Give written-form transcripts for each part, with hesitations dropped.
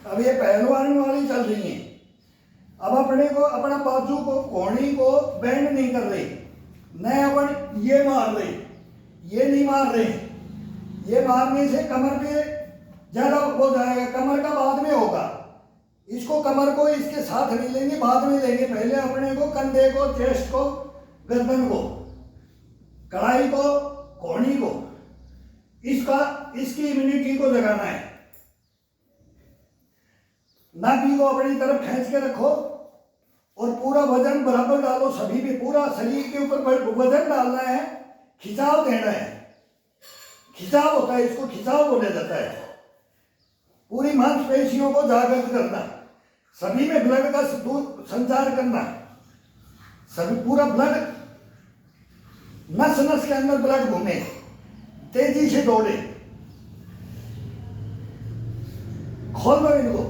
अब ये पहलवान वाली चल रही है। अब अपने को अपना बाजू को कोहनी को बेंड नहीं कर रहे, न अपन ये मार रहे, ये नहीं मार रहे। ये मारने से कमर पे ज्यादा हो जाएगा, कमर का बाद में होगा। इसको कमर को इसके साथ नहीं लेंगे, बाद में लेंगे। पहले अपने को कंधे को, चेस्ट को, गर्दन को, कलाई को, कोहनी को, इसकी इम्यूनिटी को जगाना है। नाभि को अपनी तरफ खींच के रखो और पूरा वजन बराबर डालो। सभी पे पूरा शरीर के ऊपर वजन डालना है, खिंचाव देना है। खिंचाव होता है, इसको खिंचाव बोला जाता है। पूरी मांसपेशियों को जागृत करना, सभी में ब्लड का संचार करना, सभी पूरा ब्लड नस नस के अंदर ब्लड घूमे, तेजी से दौड़े। खोल लो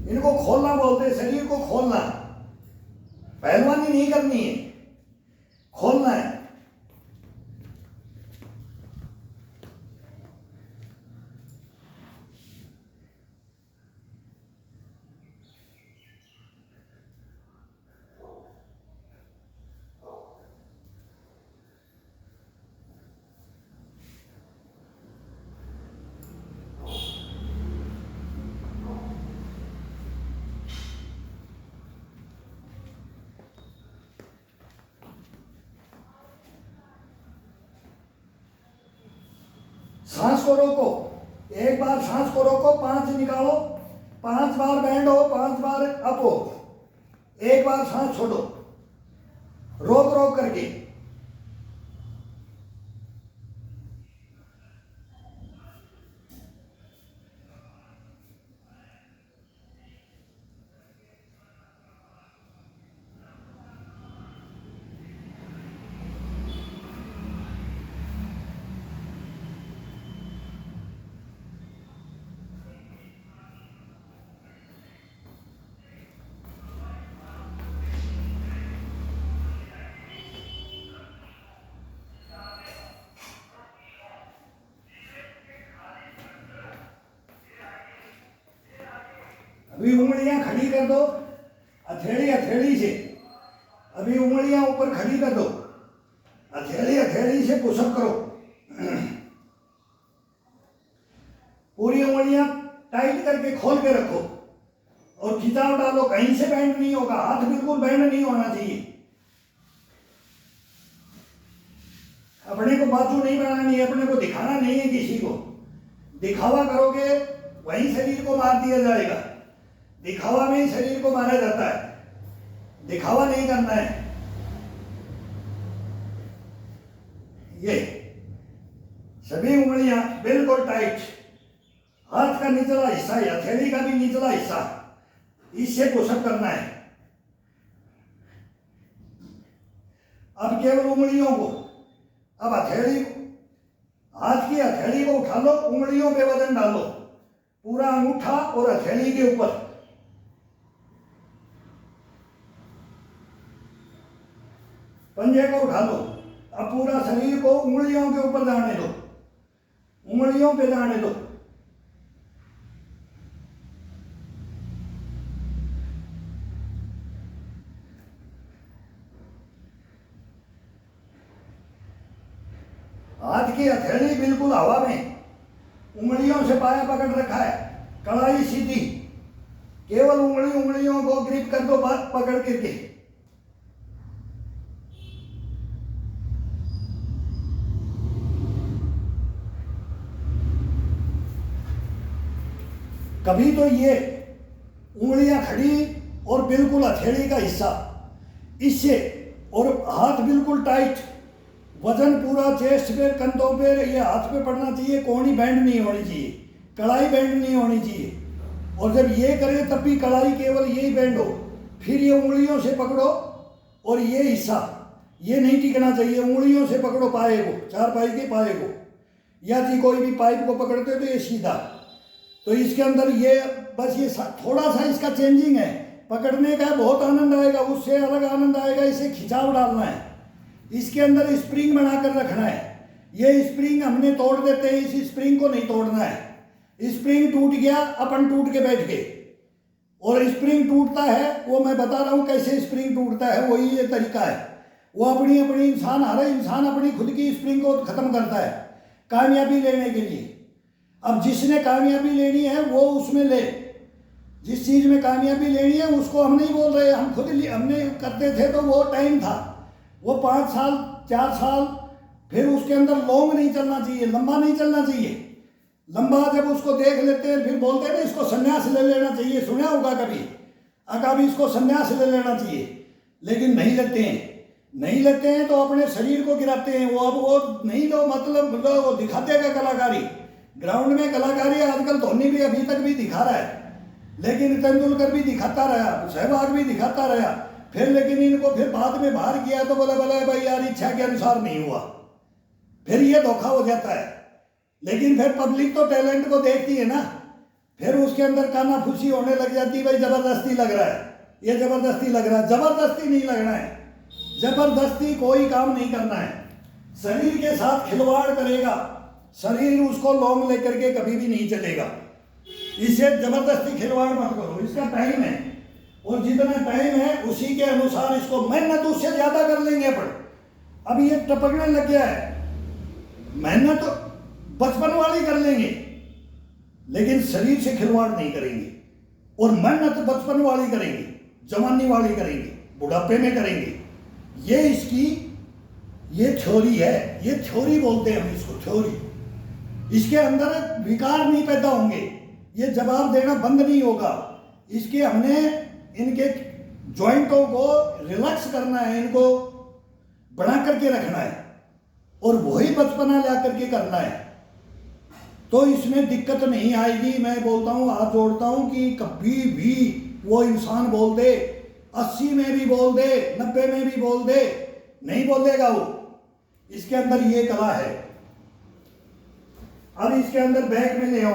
इनको खोलना बोलते हैं, शरीर को खोलना। पहलवानी नहीं करनी है, खोलना है। सांस को रोको, एक बार सांस को रोको, 5 निकालो, 5 बार बैंड हो, 5 बार अप हो, एक बार सांस छोड़ो, रोक रोक करके। अभी उंगलियां खड़ी कर दो, हथेली हथेली से। अभी उंगलियां ऊपर खड़ी कर दो, हथेली हथेली से पुशअप करो। पूरी उंगलियां टाइट करके खोल के रखो और खिंचाव डालो। कहीं से बैंड नहीं होगा, हाथ बिल्कुल बैंड नहीं होना चाहिए। अपने को बाजू नहीं बनानी है, अपने को दिखाना नहीं है किसी को। दिखावा करोगे वहीं शरीर को मार दिया जाएगा। दिखावा में ही शरीर को मारा जाता है, दिखावा नहीं करना है। ये सभी उंगलियां बिल्कुल टाइट, हाथ का निचला हिस्सा, हथेली का भी निचला हिस्सा, इससे पुशअप करना है। अब केवल उंगलियों को, अब हथेली, हाथ की हथेली को उठा लो, उंगलियों पे वजन डालो, पूरा अंगूठा और हथेली के ऊपर। पंजे को उठा लो। अब पूरा शरीर को उंगलियों के ऊपर जाने दो, उंगलियों पे जाने दो। हाथ की हथेली बिल्कुल हवा में, उंगलियों से पाया पकड़ रखा है, कलाई सीधी। केवल उंगलियों को ग्रिप कर दो, पकड़ करके। कभी तो ये उंगलियां खड़ी और बिल्कुल हथेली का हिस्सा इससे, और हाथ बिल्कुल टाइट, वजन पूरा चेस्ट पे, कंधों पे, ये हाथ पे पड़ना चाहिए। कोहनी बैंड नहीं होनी चाहिए, कलाई बैंड नहीं होनी चाहिए। और जब ये करे तब भी कलाई केवल यही बैंड हो। फिर ये उंगलियों से पकड़ो और ये हिस्सा ये नहीं टिकना चाहिए। उंगलियों से पकड़ो पाए को, 4 पाई के पाए को, या जी कोई भी पाइप को पकड़ते हो तो ये सीधा। तो इसके अंदर ये बस ये थोड़ा सा इसका चेंजिंग है। पकड़ने का बहुत आनंद आएगा, उससे अलग आनंद आएगा। इसे खिंचाव डालना है, इसके अंदर स्प्रिंग बनाकर रखना है। ये स्प्रिंग हमने तोड़ देते हैं, इस स्प्रिंग को नहीं तोड़ना है। स्प्रिंग टूट गया, अपन टूट के बैठ गए। और स्प्रिंग टूटता है, वो मैं बता रहा हूँ कैसे स्प्रिंग टूटता है, वही ये तरीका है। वो अपनी अपनी हर इंसान अपनी खुद की स्प्रिंग को ख़त्म करता है कामयाबी लेने के लिए। अब जिसने कामयाबी लेनी है वो उसमें ले, जिस चीज़ में कामयाबी लेनी है उसको हम नहीं बोल रहे, हम खुद हमने करते थे तो वो टाइम था, वो 5 साल 4 साल, फिर उसके अंदर लॉन्ग नहीं चलना चाहिए, लंबा नहीं चलना चाहिए। लंबा जब उसको देख लेते हैं फिर बोलते हैं ना इसको संन्यास ले लेना चाहिए, सुना होगा कभी, अभी इसको संन्यास ले लेना चाहिए, लेकिन नहीं लेते हैं। नहीं लेते हैं तो अपने शरीर को गिराते हैं। वो अब वो नहीं लो मतलब वो दिखाते हैं कलाकारी, ग्राउंड में कलाकारी आजकल धोनी भी अभी तक भी दिखा रहा है, लेकिन तेंदुलकर भी दिखाता रहा, सहवाग भी दिखाता रहा, फिर लेकिन इनको फिर बाद में बाहर किया तो बोले बोले भाई यार इच्छा के अनुसार नहीं हुआ, फिर ये धोखा हो जाता है। लेकिन फिर पब्लिक तो टैलेंट को देखती है ना, फिर उसके अंदर कानाफूसी होने लग जाती है, भाई जबरदस्ती लग रहा है, ये जबरदस्ती लग रहा है। जबरदस्ती नहीं लगना है, जबरदस्ती कोई काम नहीं करना है। शरीर के साथ खिलवाड़ करेगा, शरीर उसको लॉन्ग लेकर के कभी भी नहीं चलेगा। इसे जबरदस्ती खिलवाड़ मत करो, इसका टाइम है और जितना टाइम है उसी के अनुसार इसको मेहनत उससे ज्यादा कर लेंगे अपन। अब ये टपकने लग गया है, मेहनत तो बचपन वाली कर लेंगे लेकिन शरीर से खिलवाड़ नहीं करेंगे, और मेहनत बचपन वाली करेंगे, जवानी वाली करेंगे, बुढ़ापे में करेंगे। ये इसकी ये थ्योरी है, ये थ्योरी बोलते हैं हम इसको, थ्योरी। इसके अंदर विकार नहीं पैदा होंगे, ये जवाब देना बंद नहीं होगा। इसके हमने इनके जॉइंटों को रिलैक्स करना है, इनको बना करके रखना है और वही बचपना ला करके करना है, तो इसमें दिक्कत नहीं आएगी। मैं बोलता हूँ, हाथ जोड़ता हूँ कि कभी भी वो इंसान बोल दे 80 में भी बोल दे, 90 में भी बोल दे, नहीं बोलेगा वो। इसके अंदर ये कला है। अब इसके अंदर बैक में ले आओ,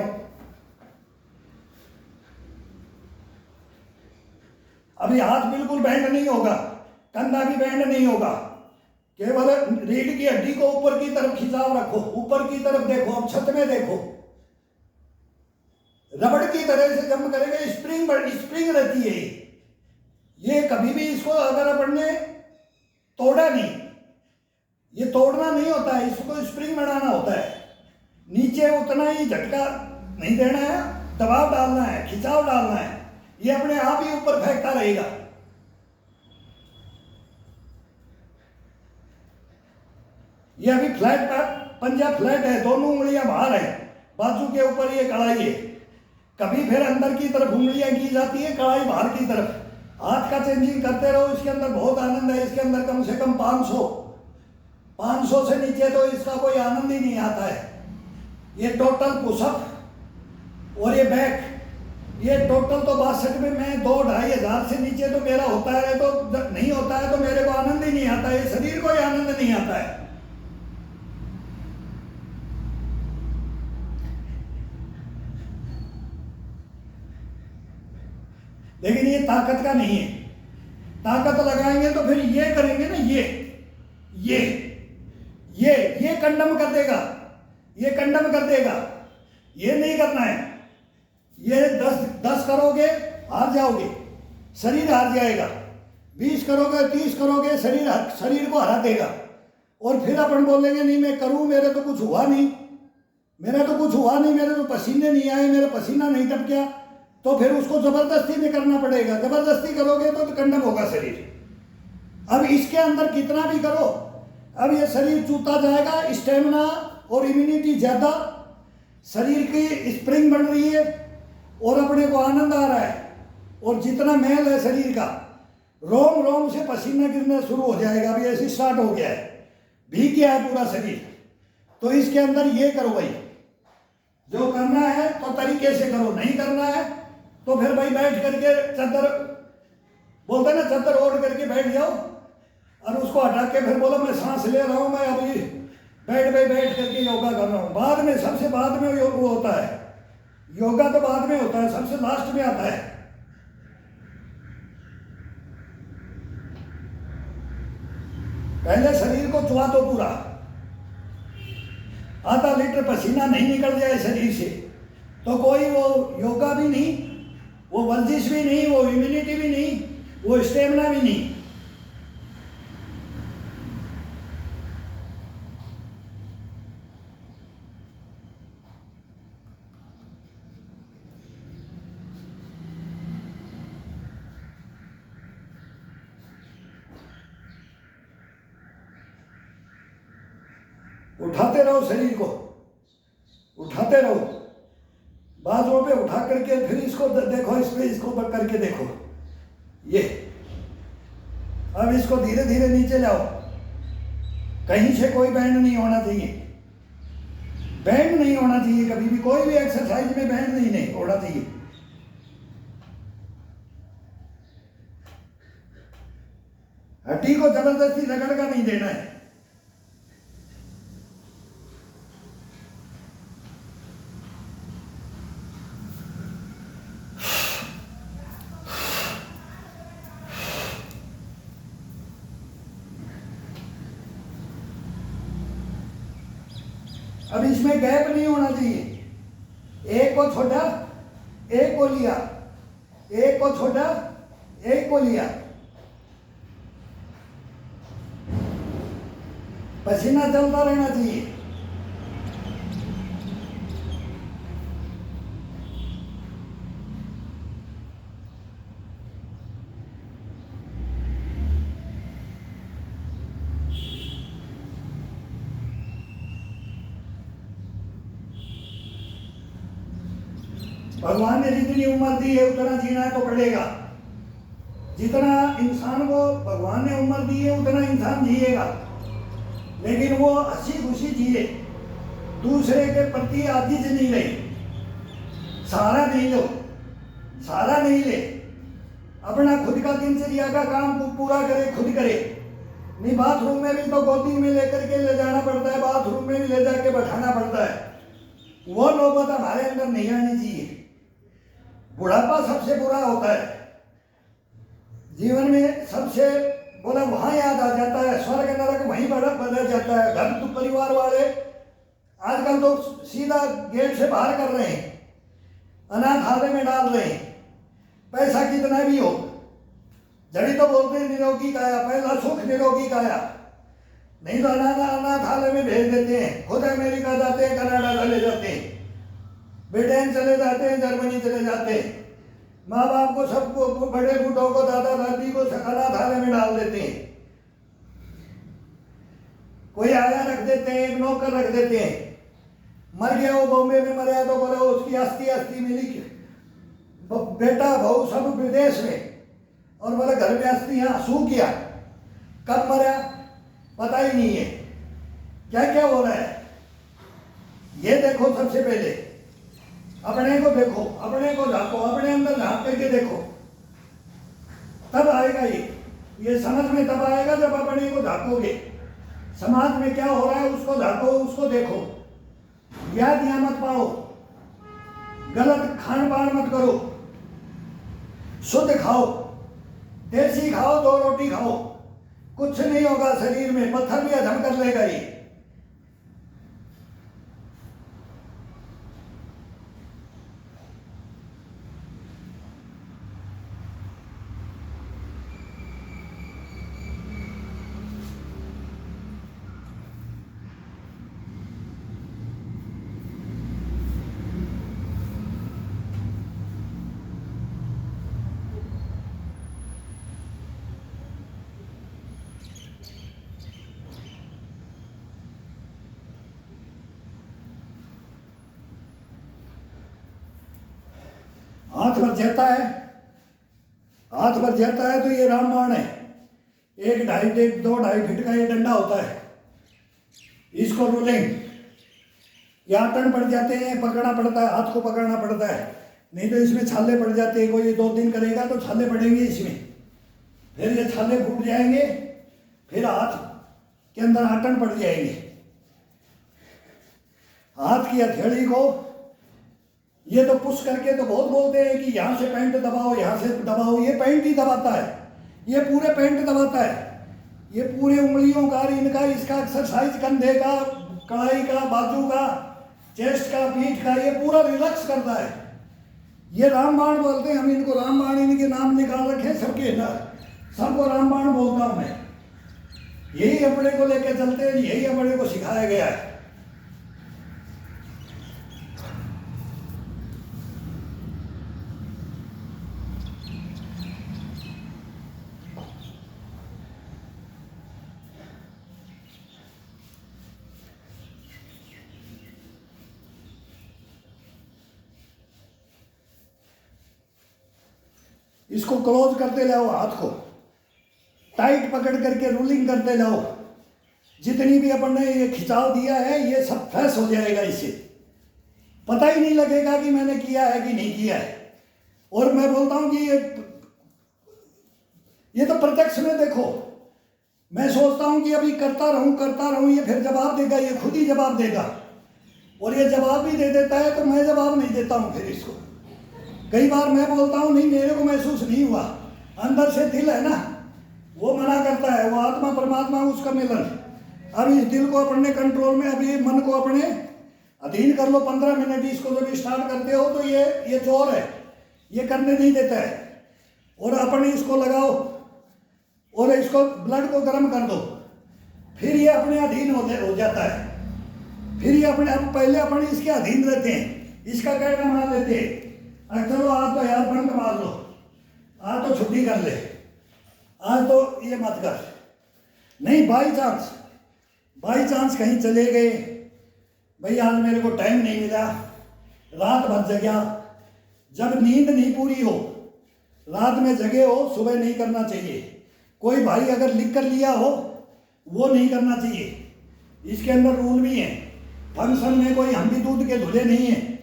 अभी हाथ बिल्कुल बैंड नहीं होगा, कंधा भी बैंड नहीं होगा, केवल रीढ़ की हड्डी को ऊपर की तरफ खिंचाव रखो, ऊपर की तरफ देखो, अब छत में देखो, रबड़ की तरह से जम करेंगे, स्प्रिंग रहती है ये कभी भी इसको अगर अपन ने तोड़ा नहीं, ये तोड़ना नहीं होता है, इसको स्प्रिंग बनाना होता है। नीचे उतना ही झटका नहीं देना है, दबाव डालना है, खिंचाव डालना है, ये अपने आप ही ऊपर फेंकता रहेगा। ये अभी फ्लैट पंजा फ्लैट है, दोनों उंगलियां बाहर है, बाजू के ऊपर ये कड़ाई है। कभी फिर अंदर की तरफ उंगलियां की जाती है, कड़ाई बाहर की तरफ। हाथ का चेंजिंग करते रहो, इसके अंदर बहुत आनंद है। इसके अंदर कम से कम 500 से नीचे तो इसका कोई आनंद ही नहीं आता है। ये टोटल पुशअप और ये बैक, ये टोटल तो 62 में मैं 2-2.5 हज़ार से नीचे तो मेरा होता है, तो नहीं होता है तो मेरे को आनंद ही नहीं आता है, शरीर को ही आनंद नहीं आता है। लेकिन ये ताकत का नहीं है, ताकत लगाएंगे तो फिर ये करेंगे ना, ये कंडम कर देगा, ये कंडम कर देगा, ये नहीं करना है। ये 10 करोगे हार जाओगे, शरीर हार जाएगा। 20 करोगे, 30 करोगे, शरीर को हरा देगा। और फिर अपन बोलेंगे नहीं मैं करूं, मेरे तो कुछ हुआ नहीं, मेरे तो पसीने नहीं आए, मेरा पसीना नहीं टपका, तो फिर उसको जबरदस्ती में करना पड़ेगा। जबरदस्ती करोगे तो कंडम होगा शरीर। अब इसके अंदर कितना भी करो, अब ये शरीर चूता जाएगा, स्टेमिना और इम्यूनिटी ज्यादा, शरीर की स्प्रिंग बन रही है और अपने को आनंद आ रहा है। और जितना मैल है शरीर का, रोम रोम से पसीना गिरना शुरू हो जाएगा। अभी ऐसे स्टार्ट हो गया है, भीग गया है पूरा शरीर। तो इसके अंदर ये करो भाई, जो करना है तो तरीके से करो, नहीं करना है तो फिर भाई बैठ करके चादर, बोलते ना चादर ओढ़ करके बैठ जाओ और उसको हटा के फिर बोलो मैं सांस ले रहा हूँ, मैं अभी बैठ करके योगा कर रहा हूँ। बाद में, सबसे बाद में योग होता है, योगा तो बाद में होता है, सबसे लास्ट में आता है। पहले शरीर को चुआ दो पूरा, आधा लीटर पसीना नहीं निकल जाए शरीर से तो कोई वो योगा भी नहीं, वो वर्जिश भी नहीं, वो इम्यूनिटी भी नहीं, वो स्टेमिना भी नहीं। उठाते रहो शरीर को, उठाते रहो, बाजुओं पे उठा करके फिर इसको देखो, इस पे इसको करके देखो। ये अब इसको धीरे धीरे नीचे लाओ, कहीं से कोई बैंड नहीं होना चाहिए, बैंड नहीं होना चाहिए कभी भी, कोई भी एक्सरसाइज में बैंड नहीं होना चाहिए। हड्डी को जबरदस्ती रगड़ का नहीं देना है। अब इसमें गैप नहीं होना चाहिए। एक को छोड़ा, एक को लिया, एक को छोड़ा, एक को लिया। पसीना चलता रहना चाहिए। भगवान ने जितनी उम्र दी है उतना जीना तो पड़ेगा। जितना इंसान को भगवान ने उम्र दी है उतना इंसान जिएगा, लेकिन वो हंसी खुशी जिए, दूसरे के प्रति आजिज नहीं रहे, सहारा नहीं लो, सहारा नहीं ले, अपना खुद का दिनचर्या का काम पूरा करे, खुद करे। नहीं, बाथरूम में भी तो गोदी में लेकर के ले जाना पड़ता है, बाथरूम में भी ले जाके बैठाना पड़ता है। वो नौबत हमारे अंदर नहीं आनी चाहिए। बुढ़ापा सबसे बुरा होता है जीवन में, सबसे बोला वहां याद आ जाता है, स्वर्ग नरक वहीं बदल जाता है। घर तो परिवार वाले आजकल तो सीधा गेट से बाहर कर रहे हैं, अनाथालय में डाल रहे हैं, पैसा कितना भी हो। जड़ी तो बोलते हैं निरोगी काया, पहला सुख निरोगी काया, नहीं तो अनाथालय में भेज देते हैं। खुद अमेरिका जाते हैं, कनाडा चले जाते हैं, ब्रिटेन चले जाते हैं, जर्मनी चले जाते हैं। माँ बाप को, सबको, बड़े बूढ़ों को, दादा दादी को अनाथालय में डाल देते हैं। कोई आया रख देते हैं, एक नौकर रख देते हैं। मर गया वो बॉम्बे में मरा तो बोला उसकी अस्थि मिली, बेटा बहू सब विदेश में, और बोला घर में अस्थि यहाँ सू किया। कब मरा पता ही नहीं है। क्या क्या हो रहा है ये देखो। सबसे पहले अपने को देखो, अपने को झांको, अपने अंदर झांक करके देखो, तब आएगा ये समझ में तब आएगा जब अपने को झांकोगे। समाज में क्या हो रहा है उसको झांको, उसको देखो। व्याधियां मत पाओ, गलत खान पान मत करो, शुद्ध खाओ, देसी खाओ, 2 रोटी खाओ, कुछ नहीं होगा शरीर में, पत्थर भी हजम कर लेगा ये। हाथ भर जाता है, हाथ भर जाता है तो ये रामबाण है। 1-2.5 फीट का ये डंडा होता है, इसको रोलिंग या टन पड़ जाते हैं, पकड़ना पड़ता है, हाथ को पकड़ना पड़ता है, नहीं तो इसमें छाले पड़ जाते हैं। कोई 2 दिन करेगा तो छाले पड़ेंगे इसमें, फिर ये छाले फूट जाएंगे, फिर हाथ के अंदर आटन पड़ जाएंगे। हाथ की हथेली को ये तो पुश करके तो बहुत बोलते हैं कि यहाँ से पैंट दबाओ, यहाँ से दबाओ। ये पैंट ही दबाता है, ये पूरे पैंट दबाता है, ये पूरे उंगलियों का, इनका, इसका एक्सरसाइज, कंधे का, कलाई का, बाजू का, चेस्ट का, पीठ का, ये पूरा रिलैक्स करता है। ये रामबाण बोलते हैं हम इनको, रामबाण इनके नाम निकाल रखे हैं सबके ना, सबको रामबाण बोलता हूँ मैं। यही अपने को लेके चलते हैं, यही अपने को सिखाया गया है। इसको क्लोज करते जाओ, हाथ को टाइट पकड़ करके रूलिंग करते जाओ। जितनी भी अपन ने ये खिंचाव दिया है ये सब फ्रेश हो जाएगा, इससे पता ही नहीं लगेगा कि मैंने किया है कि नहीं किया है। और मैं बोलता हूं कि ये तो प्रत्यक्ष में देखो। मैं सोचता हूं कि अभी करता रहूं, ये फिर जवाब देगा, ये खुद ही जवाब देगा। और ये जवाब भी दे देता है तो मैं जवाब नहीं देता हूं फिर इसको। कई बार मैं बोलता हूं नहीं मेरे को महसूस नहीं हुआ, अंदर से दिल है ना वो मना करता है, वो आत्मा परमात्मा उसका मिलन। अब इस दिल को अपने कंट्रोल में, अभी मन को अपने अधीन कर लो 15 मिनट। इसको जब स्टार्ट करते हो तो ये चोर है, ये करने नहीं देता है। और अपने इसको लगाओ और इसको ब्लड को गर्म कर दो, फिर ये अपने अधीन हो जाता है। फिर ये अपने आप पहले अपने इसके अधीन रहते हैं, इसका कहना मान लेते हैं। चलो आज तो यार बंद मार लो, आज तो छुट्टी कर ले, आज तो ये मत कर। नहीं, बाई चांस कहीं चले गए, भाई आज मेरे को टाइम नहीं मिला, रात भर जगया। जब नींद नहीं पूरी हो, रात में जगे हो, सुबह नहीं करना चाहिए। कोई भाई अगर लिख कर लिया हो वो नहीं करना चाहिए। इसके अंदर रूल भी है। फंक्शन में कोई हम भी दूध के धुले नहीं है,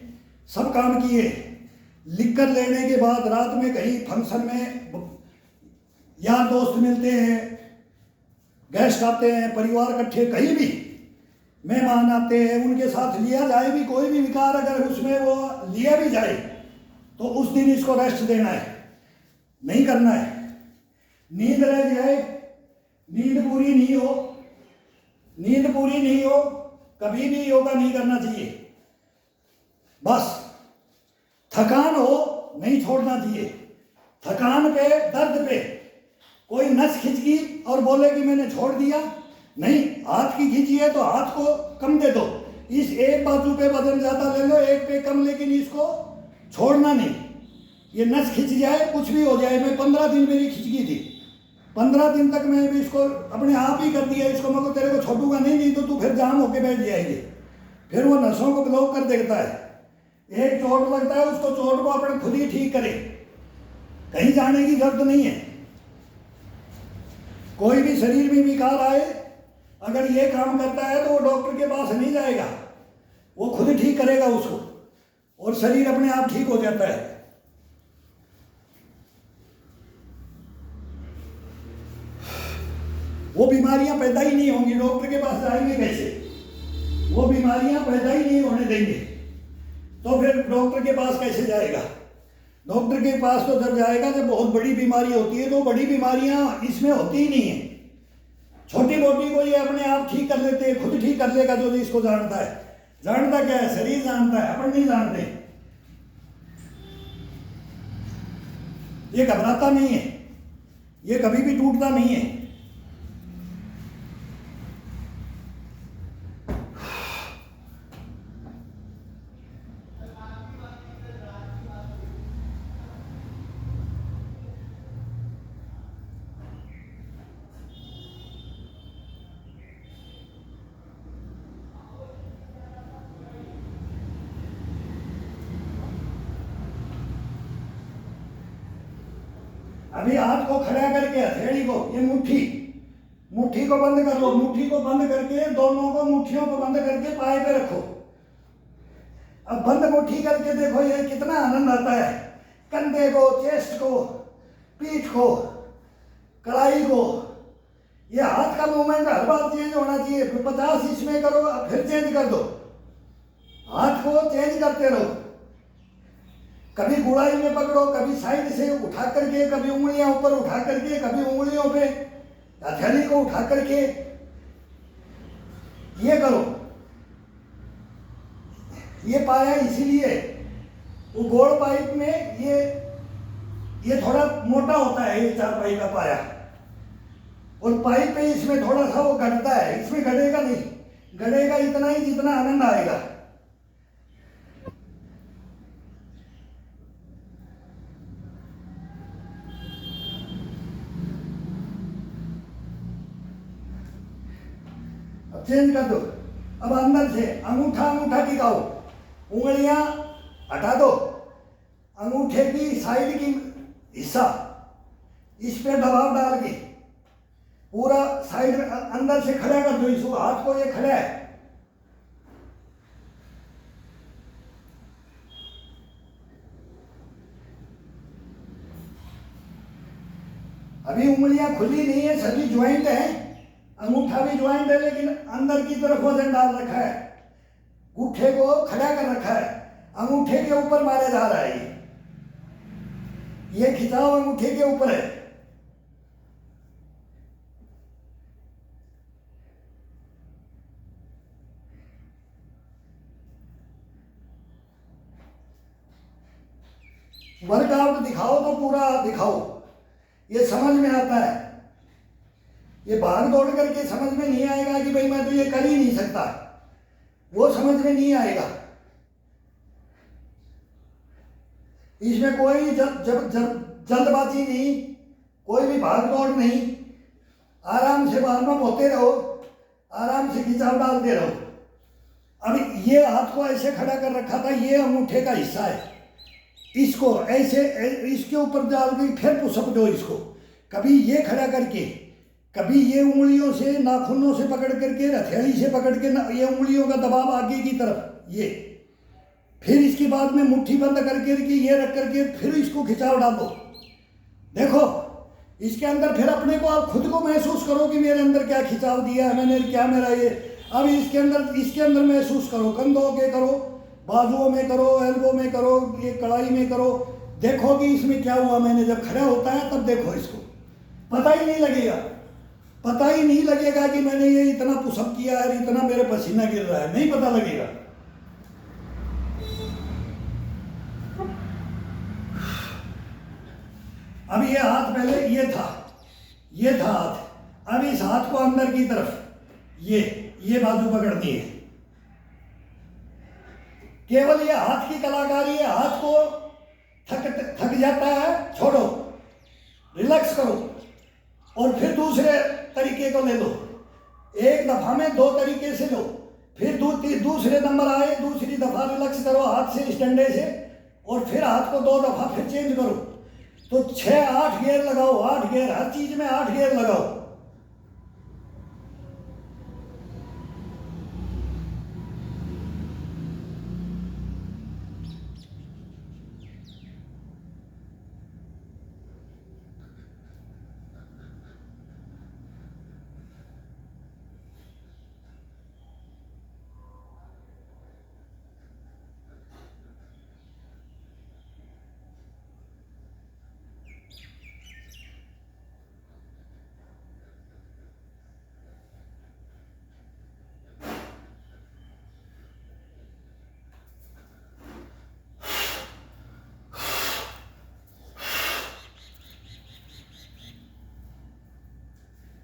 सब काम किए। लिख कर लेने के बाद रात में कहीं फंक्शन में यार दोस्त मिलते हैं, गेस्ट आते हैं, परिवार इकट्ठे, कहीं भी मेहमान आते हैं, उनके साथ लिया जाए भी कोई भी विकार अगर उसमें वो लिया भी जाए तो उस दिन इसको रेस्ट देना है, नहीं करना है। नींद रह जाए, नींद पूरी नहीं हो, कभी भी योगा नहीं करना चाहिए। बस थकान हो नहीं छोड़ना चाहिए। थकान पे, दर्द पे कोई नस खिंच गई और बोले कि मैंने छोड़ दिया, नहीं। हाथ की खींची है तो हाथ को कम दे दो, इस एक बाजू पे वजन ज्यादा ले लो, एक पे कम, लेकिन इसको छोड़ना नहीं। ये नस खिंच जाए, कुछ भी हो जाए। मैं 15 दिन मेरी खिंच गई थी, 15 दिन तक मैं भी इसको अपने आप ही कर दिया। इसको मैं तेरे को छोड़ूंगा नहीं तो तू फिर जाम होके बैठ जाएगी। फिर वो नसों को ब्लॉक कर देता है। एक चोट लगता है, उसको चोट को अपने खुद ही ठीक करे, कहीं जाने की जरूरत नहीं है। कोई भी शरीर में विकार आए, अगर ये काम करता है तो वो डॉक्टर के पास नहीं जाएगा, वो खुद ठीक करेगा उसको, और शरीर अपने आप ठीक हो जाता है। वो बीमारियां पैदा ही नहीं होंगी, डॉक्टर के पास जाएंगे कैसे? वो बीमारियां पैदा ही नहीं होने देंगे तो फिर डॉक्टर के पास कैसे जाएगा? डॉक्टर के पास तो जब जाएगा जब बहुत बड़ी बीमारी होती है। तो बड़ी बीमारियां इसमें होती ही नहीं है, छोटी मोटी को ये अपने आप ठीक कर लेते हैं, खुद ठीक कर लेगा जो इसको जानता है। जानता क्या है? शरीर जानता है, अपन नहीं जानते। ये घबराता नहीं है, ये कभी भी टूटता नहीं है। अभी हाथ को खड़ा करके हथेली को, ये मुट्ठी को बंद कर लो। मुट्ठी को बंद करके दोनों को, मुट्ठियों को बंद करके पाए पे रखो। अब बंद मुट्ठी करके देखो ये कितना आनंद आता है। कंधे को, चेस्ट को, पीठ को, कलाई को, ये हाथ का मूवमेंट हर बार चेंज होना चाहिए। 50 इसमें करो, फिर चेंज कर दो। हाथ को चेंज करते रहो, कभी गुड़ाई में पकड़ो, कभी साइड से उठा करके, कभी उंगलियां ऊपर उठा करके, कभी उंगलियों पे हथेली को उठा करके, ये करो। ये पाया इसीलिए, वो गोल पाइप में ये थोड़ा मोटा होता है ये चारपाई का पाया, और पाइप पे इसमें थोड़ा सा वो घटता है, इसमें घटेगा नहीं, घटेगा इतना ही जितना आनंद आएगा। अब चेंज कर दो। अब अंदर से अंगूठा टिकाओ, उंगलियां हटा दो, अंगूठे की साइड की हिस्सा इस पे दबाव डाल के पूरा साइड अंदर से खड़ा कर दो इसको, हाथ को, ये खड़ा है। अभी उंगलियां खुली नहीं है, सभी ज्वाइंट है, अंगूठा भी ज्वाइंट है, लेकिन अंदर की तरफ वजन डाल रखा है, अंगूठे को खड़ा कर रखा है, अंगूठे के ऊपर मारे जा रहा है, ये खिंचाव अंगूठे के ऊपर है। वर्कआउट दिखाओ तो पूरा दिखाओ, ये समझ में आता है। ये भाग दौड़ करके समझ में नहीं आएगा कि भाई मैं तो ये कर ही नहीं सकता, वो समझ में नहीं आएगा। इसमें कोई जल्दबाजी नहीं, कोई भी भाग दौड़ नहीं, आराम से वार्म अप होते रहो, आराम से खिंचाव डालते रहो। अब ये हाथ को ऐसे खड़ा कर रखा था, ये अंगूठे का हिस्सा है, इसको ऐसे इसके ऊपर डाल के फिर पुशअप दो इसको, कभी ये खड़ा करके, कभी ये उंगलियों से, नाखूनों से पकड़ करके, हथेली से पकड़ के, ये उंगलियों का दबाव आगे की तरफ, ये फिर इसके बाद में मुट्ठी बंद करके ये रख करके फिर इसको खिंचाव डालो। देखो इसके अंदर फिर अपने को, आप खुद को महसूस करो कि मेरे अंदर क्या खिंचाव दिया है मैंने, क्या मेरा ये। अब इसके अंदर महसूस करो, कंधों के करो, बाजुओं में करो, एल्बो में करो, ये कड़ाई में करो, देखो कि इसमें क्या हुआ। मैंने जब खड़ा होता है तब देखो इसको, पता ही नहीं लगेगा, पता ही नहीं लगेगा कि मैंने ये इतना पुशअप किया है, इतना मेरे पसीना गिर रहा है, नहीं पता लगेगा। अब ये हाथ पहले ये था हाथ, अब इस हाथ को अंदर की तरफ ये बाजू पकड़नी है। केवल ये हाथ की कलाकारी है, हाथ को थक जाता है, छोड़ो, रिलैक्स करो, और फिर दूसरे तरीके को ले लो। एक दफा में 2 तरीके से लो, फिर दूसरे नंबर आए, दूसरी दफा रिलैक्स करो हाथ से, इस डंडे से, और फिर हाथ को 2 दफा फिर चेंज करो। तो 6-8 गियर लगाओ, 8 गियर, हर चीज में 8 गियर लगाओ।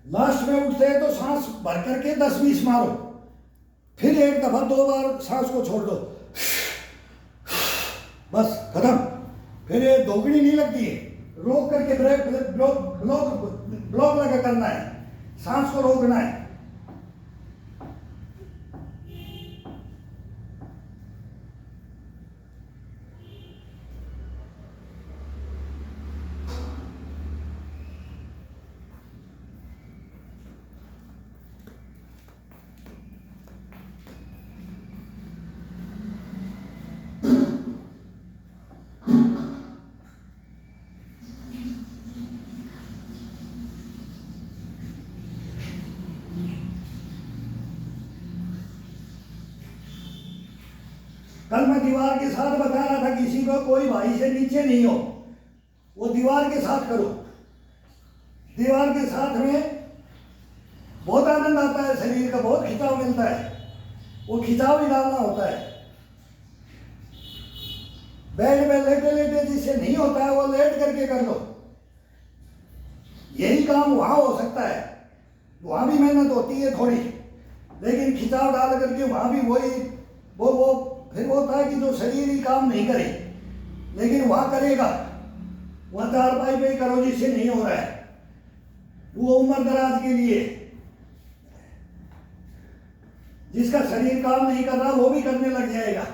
लास्ट में उठते हैं तो सांस भर करके 10-20 मारो, फिर एक दफा 2 बार सांस को छोड़ दो, बस खत्म। फिर ये दोगुनी नहीं लगती है, रोक करके ब्लॉक लगा करना है, सांस को रोकना है। कल मैं दीवार के साथ बता रहा था, किसी को कोई भाई से नीचे नहीं हो, वो दीवार के साथ करो। दीवार के साथ में बहुत आनंद आता है, शरीर का बहुत खिंचाव मिलता है, वो खिंचाव ही डालना होता है। बेड में लेटे लेटे जिससे नहीं होता है वो लेट करके कर लो। यही काम वहां हो सकता है, वहां भी मेहनत होती है थोड़ी, लेकिन खिंचाव डाल करके वहां भी वही वो फिर होता है कि जो शरीर ही काम नहीं करे, लेकिन वहां करेगा, वहां चारपाई पे करो जिससे नहीं हो रहा है, वो उम्र दराज के लिए। जिसका शरीर काम नहीं कर रहा वो भी करने लग जाएगा।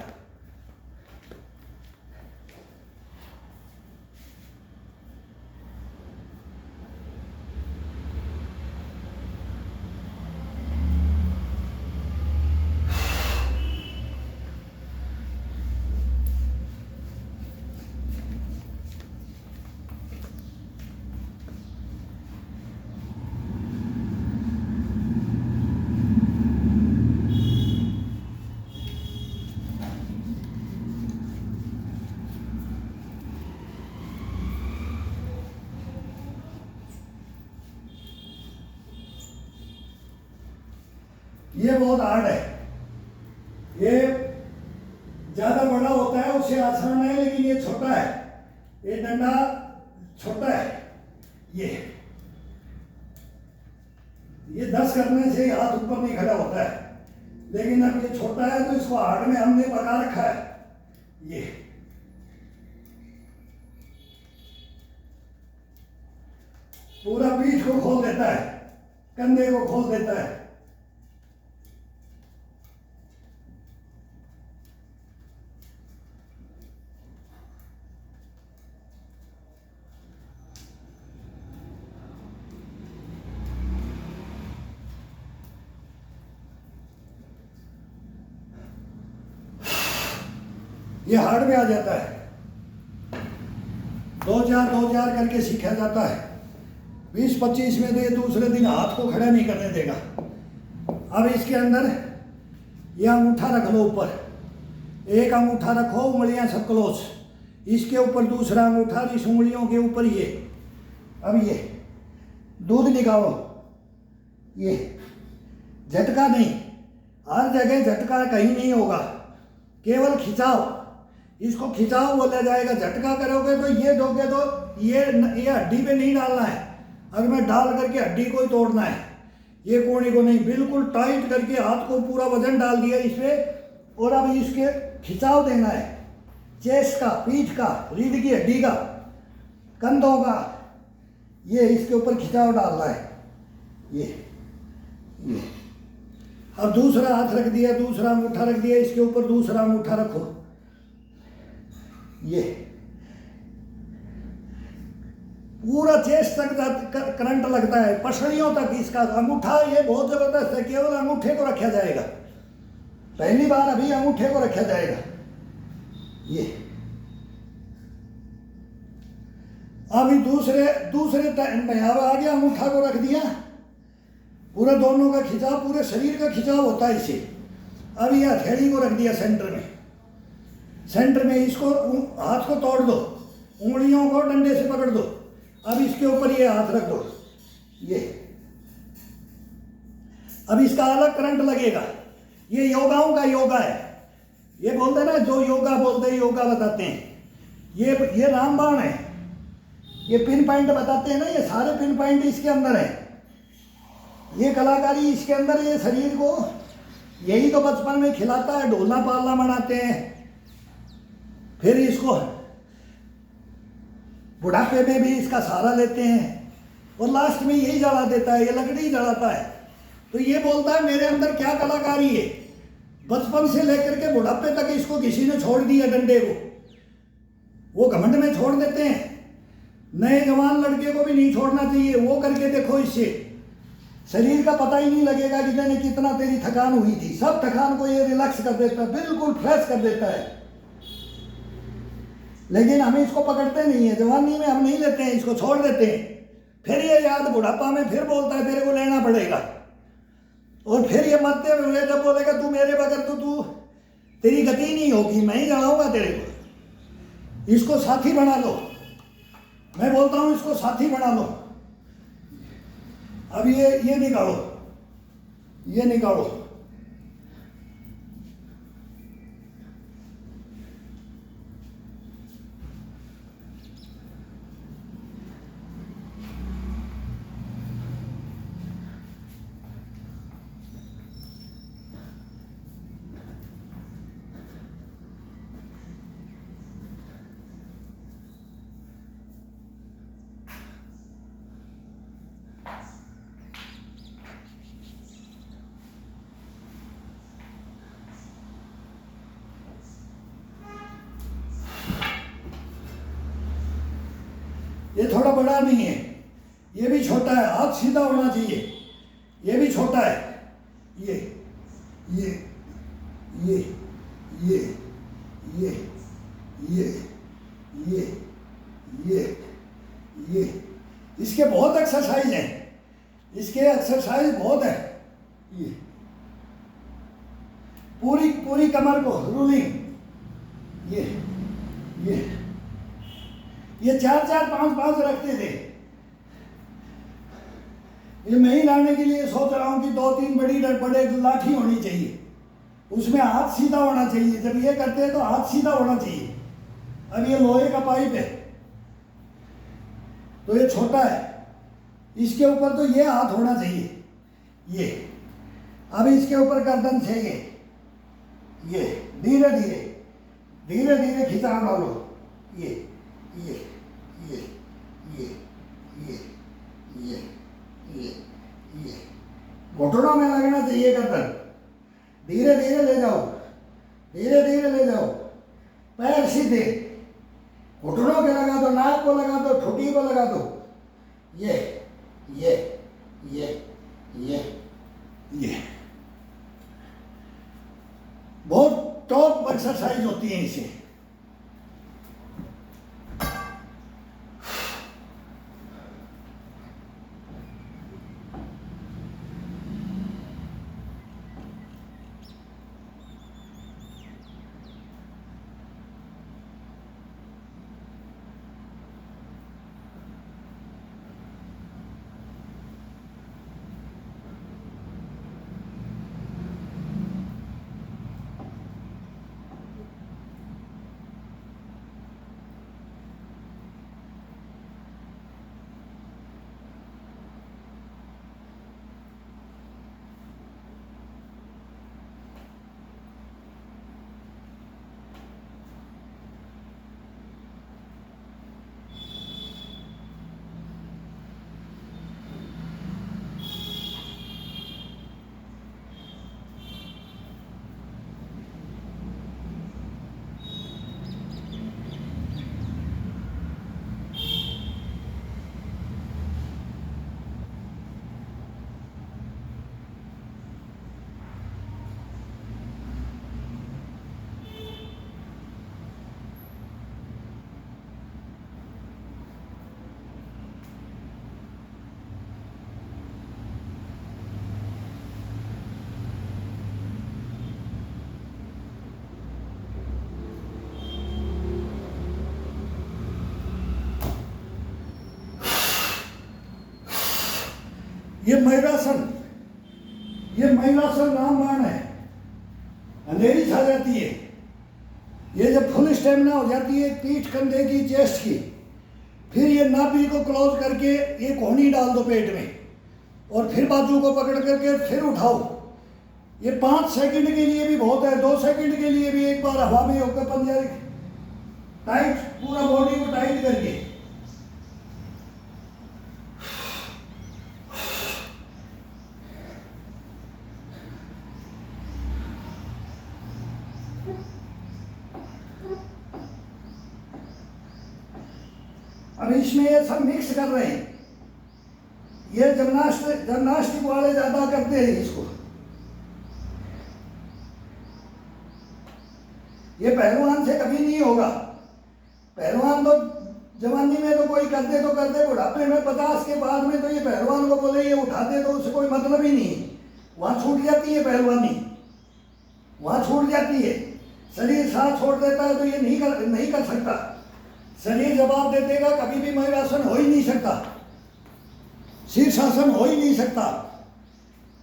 ये बहुत हार्ड है, ये ज्यादा बड़ा होता है उससे आसान है, लेकिन ये छोटा है, ये डंडा छोटा है। ये 10 करने से हाथ ऊपर नहीं खड़ा होता है, लेकिन अब ये छोटा है तो इसको हार्ड में हमने पका रखा है। ये पूरा पीठ को खोल देता है, कंधे को खोल देता है। ये हार्ड में आ जाता है, 2-4 करके सीखा जाता है। 20-25 में तो ये दूसरे दिन हाथ को खड़ा नहीं करने देगा। अब इसके अंदर ये अंगूठा रख लो ऊपर, एक अंगूठा रखो, उंगलियां सब क्लोज, इसके ऊपर दूसरा अंगूठा, इस उंगलियों के ऊपर ये। अब ये दूध निकालो, ये झटका नहीं, हर जगह झटका कहीं नहीं होगा, केवल खिंचाव, इसको खिंचाव बोला जाएगा। झटका करोगे तो ये दोगे तो ये हड्डी पे नहीं डालना है, अगर मैं डाल करके हड्डी को ही तोड़ना है, ये कोने को नहीं, बिल्कुल टाइट करके हाथ को पूरा वजन डाल दिया इस पे, और अब इसके खिंचाव देना है, चेस्ट का, पीठ का, रीढ़ की हड्डी का, कंधों का, ये इसके ऊपर खिंचाव डालना है। ये अब दूसरा हाथ रख दिया, दूसरा अंगूठा रख दिया, इसके ऊपर दूसरा अंगूठा रखो, ये पूरा चेस्ट तक करंट लगता है, पसलियों तक इसका अंगूठा। ये बहुत जबरदस्त है, केवल अंगूठे को रखा जाएगा, पहली बार अभी अंगूठे को रखा जाएगा। ये अभी दूसरे टाइम में अब आगे अंगूठा को रख दिया, पूरा दोनों का खिंचाव, पूरे शरीर का खिंचाव होता है इसे। अब ये हथेली को रख दिया सेंटर में, सेंटर में इसको हाथ को तोड़ दो, उंगलियों को डंडे से पकड़ दो, अब इसके ऊपर ये हाथ रख दो, ये अब इसका अलग करंट लगेगा। ये योगाओं का योगा है, ये बोलते हैं ना, जो योगा बोलते हैं, योगा बताते हैं। ये रामबाण है, ये पिन पॉइंट बताते हैं ना, ये सारे पिन पॉइंट इसके अंदर है, ये कलाकारी इसके अंदर, ये शरीर को यही तो बचपन में खिलाता है, ढोलना पालना बनाते हैं, फिर इसको बुढ़ापे में भी इसका सहारा लेते हैं, और लास्ट में यही जला देता है, ये लकड़ी जलाता है। तो ये बोलता है मेरे अंदर क्या कलाकारी है, बचपन से लेकर के बुढ़ापे तक इसको किसी ने छोड़ दिया डंडे को, वो घमंड में छोड़ देते हैं। नए जवान लड़के को भी नहीं छोड़ना चाहिए, वो करके देखो, इससे शरीर का पता ही नहीं लगेगा कि जाने कितना तेरी थकान हुई थी, सब थकान को ये रिलैक्स कर देता है, बिल्कुल फ्रेश कर देता है। लेकिन हम इसको पकड़ते नहीं है, जवानी में हम नहीं लेते हैं, इसको छोड़ देते हैं, फिर ये याद बुढ़ापा में फिर बोलता है तेरे को लेना पड़ेगा, और फिर ये मरते हुए जब बोलेगा तू मेरे बगैर तो तू तेरी गति नहीं होगी, मैं ही जलाऊंगा तेरे को। इसको साथी बना लो, मैं बोलता हूं इसको साथी बना लो। अब ये निकालो, ये निकालो, ये थोड़ा बड़ा नहीं है, ये भी छोटा है, हाथ सीधा होना चाहिए, ये भी छोटा है, ये ये ये ये ये ये ये ये ये इसके बहुत एक्सरसाइज हैं, इसके एक्सरसाइज बहुत है। ये पूरी पूरी कमर को रूलिंग, ये 4-4 5-5 रखते थे। ये मैं ही लाने के लिए सोच रहा हूँ कि 2-3 बड़े लाठी होनी चाहिए, उसमें हाथ सीधा होना चाहिए। जब ये करते हैं तो हाथ सीधा होना चाहिए। अब ये लोहे का पाइप है तो ये छोटा है, इसके ऊपर तो ये हाथ होना चाहिए, ये। अब इसके ऊपर गर्दन चाहिए, ये धीरे धीरे धीरे धीरे खिंचाव डालो, ये ये ये ये ये ये ये ये घुटनों में लगना चाहिए गर्दन। धीरे धीरे ले जाओ, धीरे धीरे ले जाओ, पैर सीधे, घुटनों के लगा दो, नाक को लगा दो, ठुड्डी को लगा दो, ये ये ये ये ये बहुत टॉप एक्सरसाइज होती है इसे। ये महिरासन रामबाण है, अंधेरी छा जाती है। ये जब फुल स्टेमिना हो जाती है पीठ, कंधे की, चेस्ट की, फिर ये नाभि को क्लोज करके ये कोहनी डाल दो पेट में, और फिर बाजू को पकड़ करके फिर उठाओ। ये 5 सेकंड के लिए भी बहुत है, 2 सेकंड के लिए भी एक बार हवा में होकर पंजा टाइट, पूरा बॉडी को टाइट करके। अब इसमें ये सब मिक्स कर रहे हैं। ये जिम्नास्टिक वाले ज्यादा करते हैं इसको। ये पहलवान से कभी नहीं होगा। पहलवान तो जवानी में तो कोई करते तो करते, बुढ़ापे में 50 के बाद में तो ये पहलवान को बोले ये उठाते तो उससे कोई मतलब ही नहीं। वहां छूट जाती है पहलवानी, वहां छूट जाती है। शरीर साथ छोड़ देता है तो ये नहीं कर सकता। शरीर जवाब दे देगा, कभी भी महिरासन हो ही नहीं सकता, शीर्षासन हो ही नहीं सकता।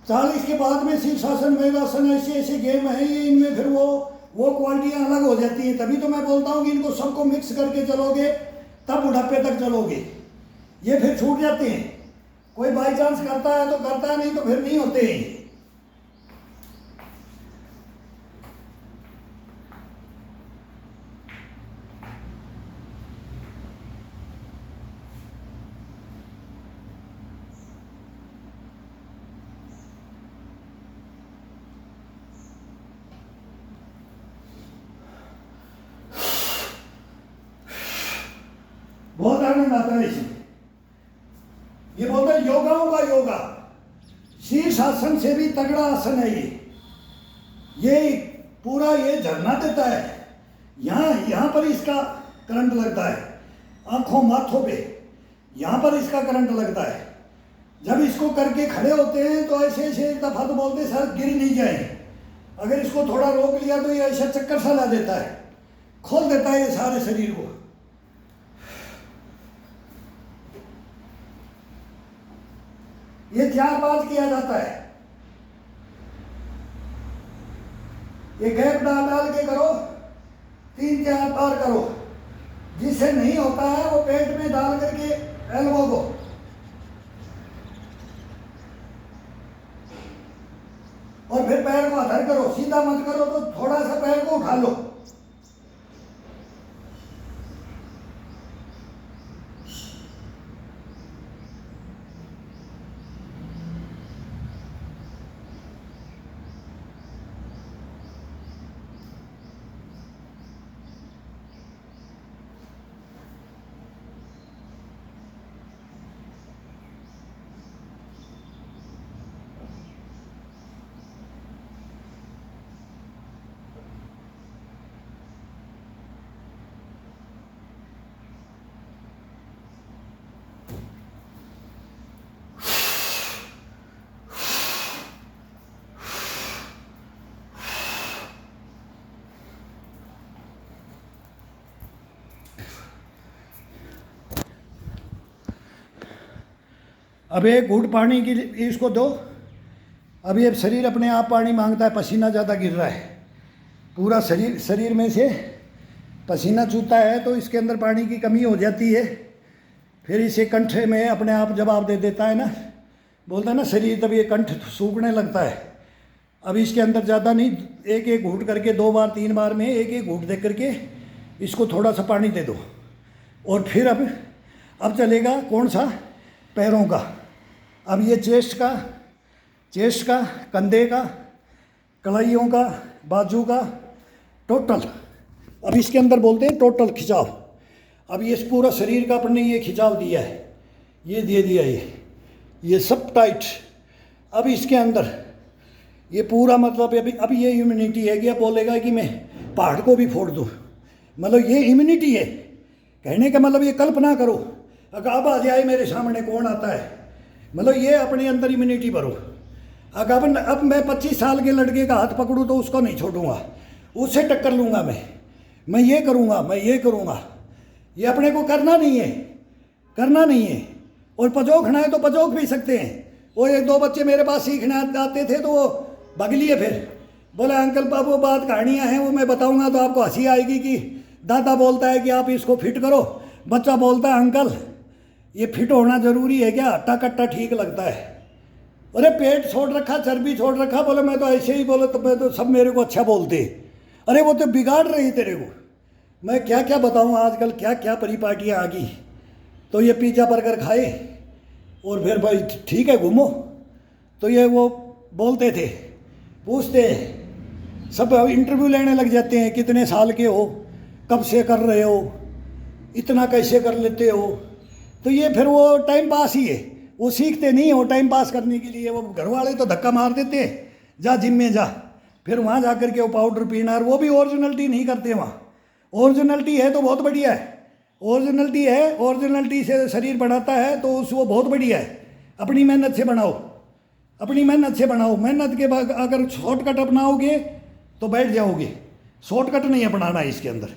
40 के बाद में शीर्षासन, महिरासन ऐसे गेम है, इनमें फिर वो क्वालिटियाँ अलग हो जाती हैं। तभी तो मैं बोलता हूँ कि इनको सबको मिक्स करके चलोगे तब बुढ़ापे तक चलोगे। ये फिर छूट जाते हैं। कोई बाई चांस करता है तो करता है, नहीं तो फिर नहीं होते हैं। बहुत आनंद आनंद आता है इसमें। ये बोलते हैं योगाओं का योगा, शीर्ष आसन से भी तगड़ा आसन है ये पूरा ये झरना देता है। यहाँ पर इसका करंट लगता है, आंखों माथों पे यहाँ पर इसका करंट लगता है। जब इसको करके खड़े होते हैं तो ऐसे ऐसे एक दफा तो बोलते सर गिर नहीं जाए, अगर इसको थोड़ा रोक लिया तो ये ऐसा चक्कर सा ला देता है, खोल देता है ये सारे शरीर को। ये 4 बार किया जाता है। ये गैप डाल के करो, 3-4 बार करो। जिससे नहीं होता है वो पेट में डाल करके एल्बो को और फिर पैर को अधर करो, सीधा मत करो तो थोड़ा सा पैर को उठा लो। अब एक घूंट पानी की इसको दो। अब ये शरीर अपने आप पानी मांगता है, पसीना ज़्यादा गिर रहा है, पूरा शरीर में से पसीना चूता है तो इसके अंदर पानी की कमी हो जाती है। फिर इसे कंठ में अपने आप जवाब दे देता है ना, बोलता है ना शरीर, तब ये कंठ सूखने लगता है। अब इसके अंदर ज़्यादा नहीं, एक एक घूंट करके 2 बार 3 बार में एक एक घूंट दे करके इसको थोड़ा सा पानी दे दो। और फिर अब चलेगा कौन सा, पैरों का। अब ये चेस्ट का, कंधे का, कलाइयों का, बाजू का, टोटल। अब इसके अंदर बोलते हैं टोटल खिंचाव। अब ये पूरा शरीर का अपने ये खिंचाव दिया है, ये दे दिया, ये सब टाइट। अब इसके अंदर ये पूरा मतलब अभी ये इम्यूनिटी है कि अब बोलेगा कि मैं पहाड़ को भी फोड़ दूँ, मतलब ये इम्यूनिटी है। कहने का मतलब ये कल्पना करो, अगर अब आ जाए मेरे सामने कौन आता है, मतलब ये अपने अंदर इम्यूनिटी भरो। अगर अब मैं 25 साल के लड़के का हाथ पकड़ूँ तो उसको नहीं छोड़ूंगा, उससे टक्कर लूँगा मैं ये करूँगा। ये अपने को करना नहीं है। और पजोखना है तो पजोख भी सकते हैं। वो 1-2 बच्चे मेरे पास सीखने आते थे तो वो भग लिए, फिर बोले अंकल बाबू बात कहानियाँ हैं, वो मैं बताऊँगा तो आपको हंसी आएगी कि दादा बोलता है कि आप इसको फिट करो, बच्चा बोलता है अंकल ये फिट होना ज़रूरी है क्या, अट्टा कट्टा ठीक लगता है। अरे पेट छोड़ रखा, चर्बी छोड़ रखा, बोले मैं तो ऐसे ही, बोले तो मैं तो सब मेरे को अच्छा बोलते। अरे वो तो बिगाड़ रही तेरे को। मैं क्या क्या बताऊँ, आजकल क्या क्या परिपाटियाँ आ गई। तो ये पिज़्ज़ा बर्गर खाए और फिर भाई ठीक है घूमो। तो ये वो बोलते थे, पूछते सब इंटरव्यू लेने लग जाते हैं, कितने साल के हो, कब से कर रहे हो, इतना कैसे कर लेते हो। तो ये फिर वो टाइम पास ही है, वो सीखते नहीं हो टाइम पास करने के लिए। वो घर वाले तो धक्का मार देते हैं, जा जिम में जा, फिर वहाँ जा कर के वो पाउडर पीना, और वो भी ओरिजिनलिटी नहीं करते वहाँ। ओरिजिनलिटी है तो बहुत बढ़िया है, ओरिजिनलिटी से शरीर बनाता है तो वो बहुत बढ़िया है। अपनी मेहनत से बनाओ, मेहनत के बाद अगर शॉर्टकट अपनाओगे तो बैठ जाओगे। शॉर्टकट नहीं अपनाना है इसके अंदर,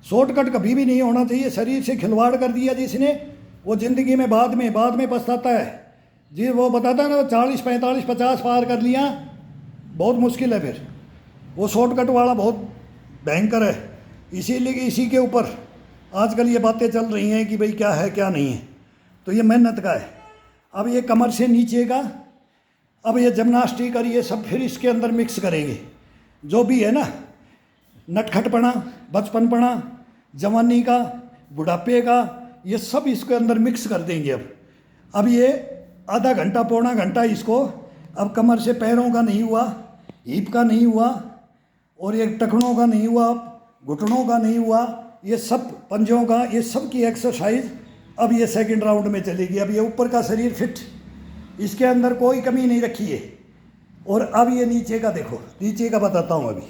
शॉर्टकट कभी भी नहीं होना चाहिए। शरीर से खिलवाड़ कर दिया जिसने, वो ज़िंदगी में बाद में पछताता है जी। वो बताता है ना, 40 45 50 पार कर लिया, बहुत मुश्किल है। फिर वो शॉर्टकट वाला बहुत भयंकर है। इसीलिए इसी के ऊपर आजकल ये बातें चल रही हैं कि भाई क्या है क्या नहीं है। तो ये मेहनत का है। अब ये कमर से नीचे का, अब ये जिम्नास्टिक और ये सब फिर इसके अंदर मिक्स करेंगे, जो भी है ना, नटखटपना, बचपनपना, जवानी का, बुढ़ापे का, ये सब इसके अंदर मिक्स कर देंगे। अब ये आधा घंटा पौना घंटा इसको, अब कमर से पैरों का नहीं हुआ, हिप का नहीं हुआ, और ये टखनों का नहीं हुआ, घुटनों का नहीं हुआ, ये सब पंजों का, ये सब की एक्सरसाइज अब ये सेकंड राउंड में चलेगी। अब ये ऊपर का शरीर फिट, इसके अंदर कोई कमी नहीं रखी है। और अब ये नीचे का देखो, नीचे का बताता हूँ अभी।